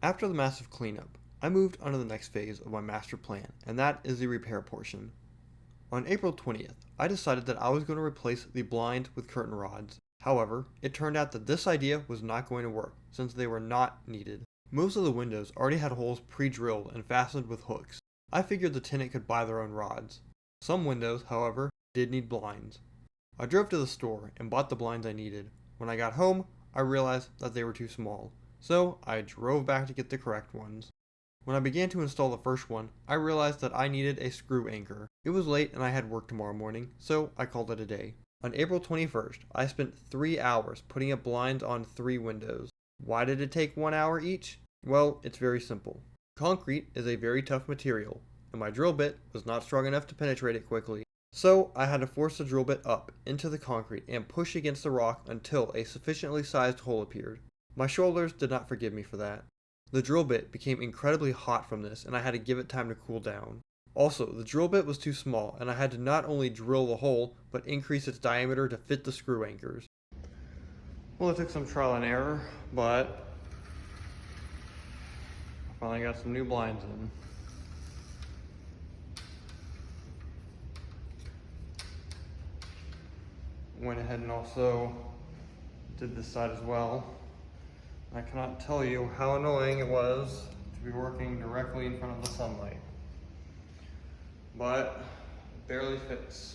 After the massive cleanup, I moved on to the next phase of my master plan, and that is the repair portion. On April 20th, I decided that I was going to replace the blind with curtain rods. However, it turned out that this idea was not going to work, since they were not needed. Most of the windows already had holes pre-drilled and fastened with hooks. I figured the tenant could buy their own rods. Some windows, however, did need blinds. I drove to the store and bought the blinds I needed. When I got home, I realized that they were too small, so I drove back to get the correct ones. When I began to install the first one, I realized that I needed a screw anchor. It was late and I had work tomorrow morning, so I called it a day. On April 21st, I spent 3 hours putting up blinds on 3 windows. Why did it take 1 hour each? Well, it's very simple. Concrete is a very tough material, and my drill bit was not strong enough to penetrate it quickly. So I had to force the drill bit up into the concrete and push against the rock until a sufficiently sized hole appeared. My shoulders did not forgive me for that. The drill bit became incredibly hot from this, and I had to give it time to cool down. Also, the drill bit was too small, and I had to not only drill the hole, but increase its diameter to fit the screw anchors. Well, it took some trial and error, but I finally got some new blinds in. Went ahead and also did this side as well. I cannot tell you how annoying it was to be working directly in front of the sunlight. But it barely fits,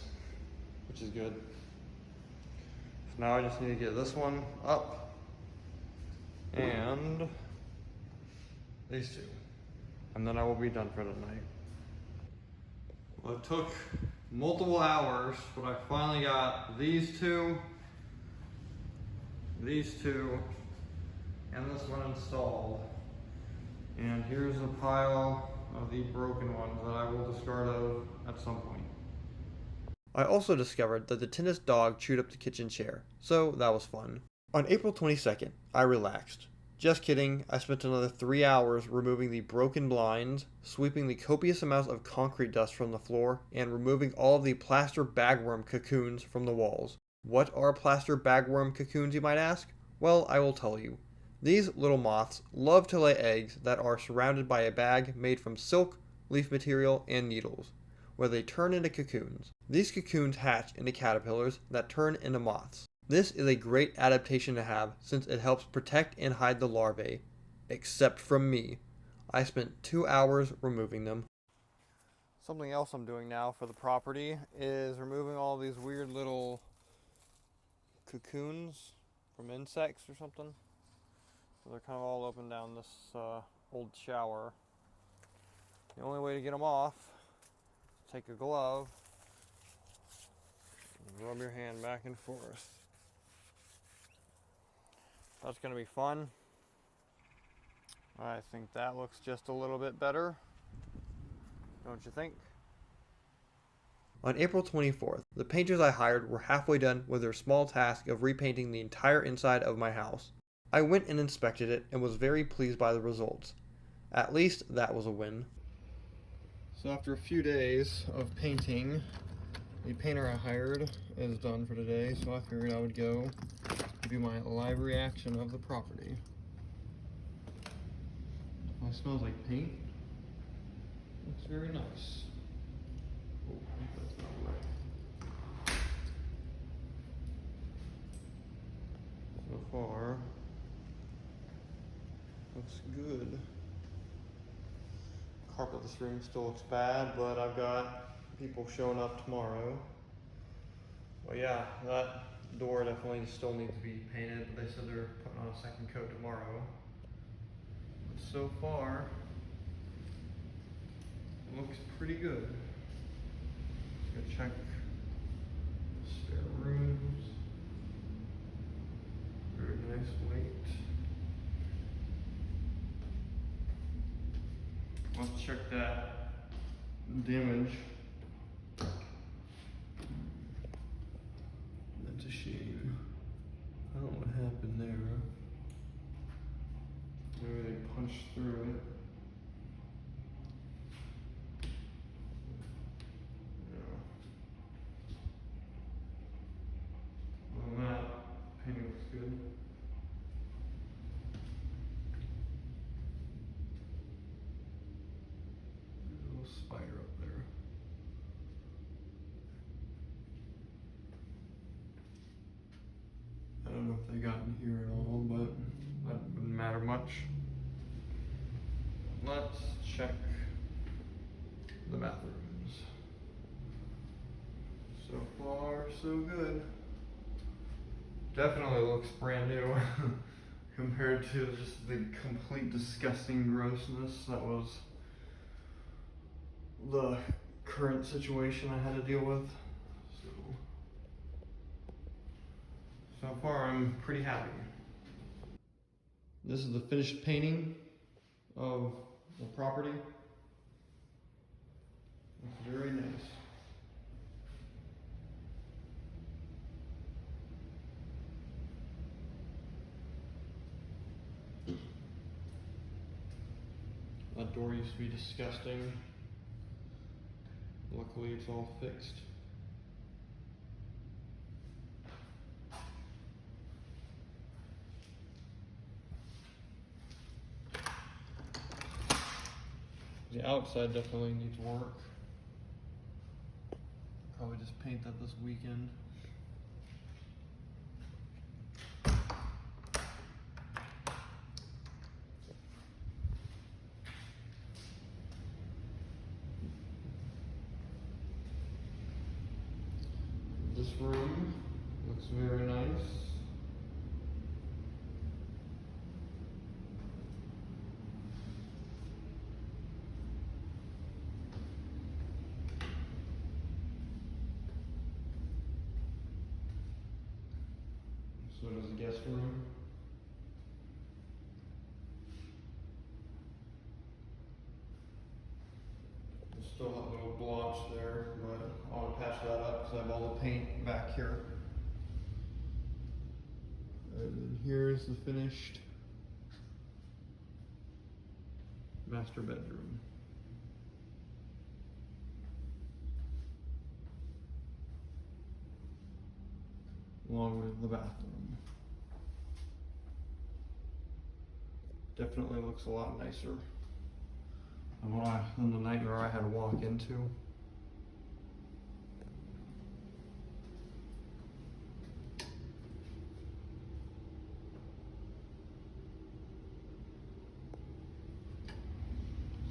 which is good. So now I just need to get this one up and these two. And then I will be done for the night. Well, it took multiple hours, but I finally got these two, and this one installed. And here's a pile of the broken ones that I will discard of at some point. I also discovered that the Tenants dog chewed up the kitchen chair, so that was fun. On April 22nd, I relaxed. Just kidding, I spent another 3 hours removing the broken blinds, sweeping the copious amounts of concrete dust from the floor, and removing all of the plaster bagworm cocoons from the walls. What are plaster bagworm cocoons, you might ask? Well, I will tell you. These little moths love to lay eggs that are surrounded by a bag made from silk, leaf material, and needles, where they turn into cocoons. These cocoons hatch into caterpillars that turn into moths. This is a great adaptation to have since it helps protect and hide the larvae, except from me. I spent 2 hours removing them. Something else I'm doing now for the property is removing all these weird little cocoons from insects or something. So they're kind of all up and down this old shower. The only way to get them off, take a glove, and rub your hand back and forth. That's going to be fun. I think that looks just a little bit better. Don't you think? On April 24th, the painters I hired were halfway done with their small task of repainting the entire inside of my house. I went and inspected it and was very pleased by the results. At least that was a win. So after a few days of painting, the painter I hired is done for today, so I figured I would go give you my live reaction of the property. Oh, it smells like paint. Looks very nice. Oh, that's not right. So far, looks good. Carpet this room still looks bad, but I've got people showing up tomorrow. Well, yeah, that door definitely still needs to be painted, but they said they're putting on a second coat tomorrow. But so far, it looks pretty good. Let's go check the spare rooms. Very nice weight. Let's check that damage. That's a shame. I don't know what happened there. Maybe they punched through it. Yeah. Other than that, painting looks good. gotten here at all, but that wouldn't matter much. Let's check the bathrooms. So far, so good. Definitely looks brand new compared to just the complete disgusting grossness that was the current situation I had to deal with. So far I'm pretty happy. This is the finished painting of the property. It's very nice. That door used to be disgusting. Luckily it's all fixed. The outside definitely needs work. Probably just paint that this weekend. This room looks very nice. So does the guest room. There's still a little blotch there, but I want to patch that up because I have all the paint back here. And then here's the finished master bedroom. Along with the bathroom. Definitely looks a lot nicer than the nightmare I had to walk into.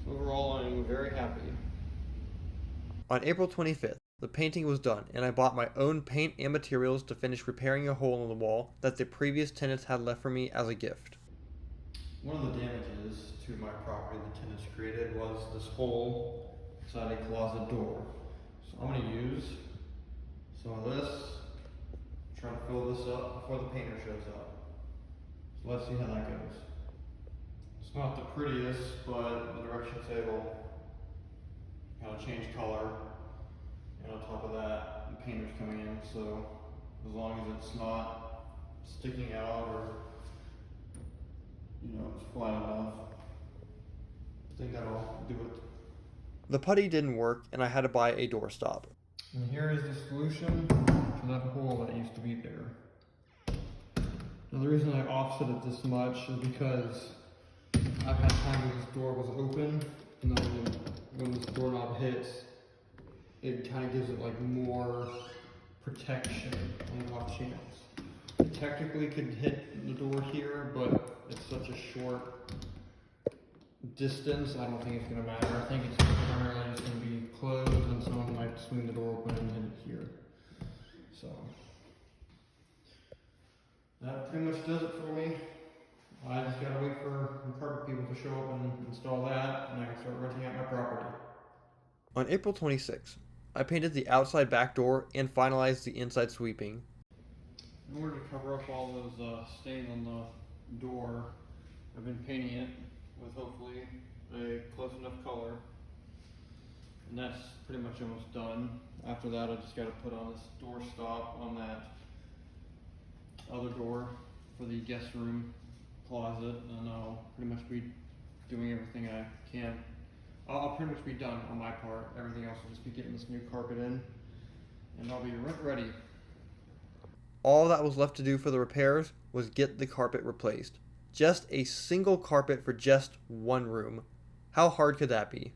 So overall, I'm very happy. On April 25th, the painting was done, and I bought my own paint and materials to finish repairing a hole in the wall that the previous tenants had left for me as a gift. One of the damages to my property the tenants created was this hole inside a closet door. So I'm going to use some of this, try to fill this up before the painter shows up. So let's see how that goes. It's not the prettiest, but the directions table kind of change color. And on top of that, the painter's coming in, so as long as it's not sticking out or, it's flat enough, I think that'll do it. The putty didn't work, and I had to buy a doorstop. And here is the solution to that hole that used to be there. Now the reason I offset it this much is because I've had times when this door was open, and then when this doorknob hits, it kind of gives it like more protection on the off chance. It technically could hit the door here, but it's such a short distance, I don't think it's going to matter. I think it's primarily just going to be closed, and someone might swing the door open and hit it here. So that pretty much does it for me. I just gotta wait for the carpet people to show up and install that, and I can start renting out my property. On April 26th, I painted the outside back door and finalized the inside sweeping. In order to cover up all those stains on the door, I've been painting it with hopefully a close enough color. And that's pretty much almost done. After that, I just got to put on this door stop on that other door for the guest room closet, and I'll pretty much be doing everything I can. I'll pretty much be done on my part. Everything else will just be getting this new carpet in, and I'll be ready. All that was left to do for the repairs was get the carpet replaced. Just a single carpet for just one room. How hard could that be?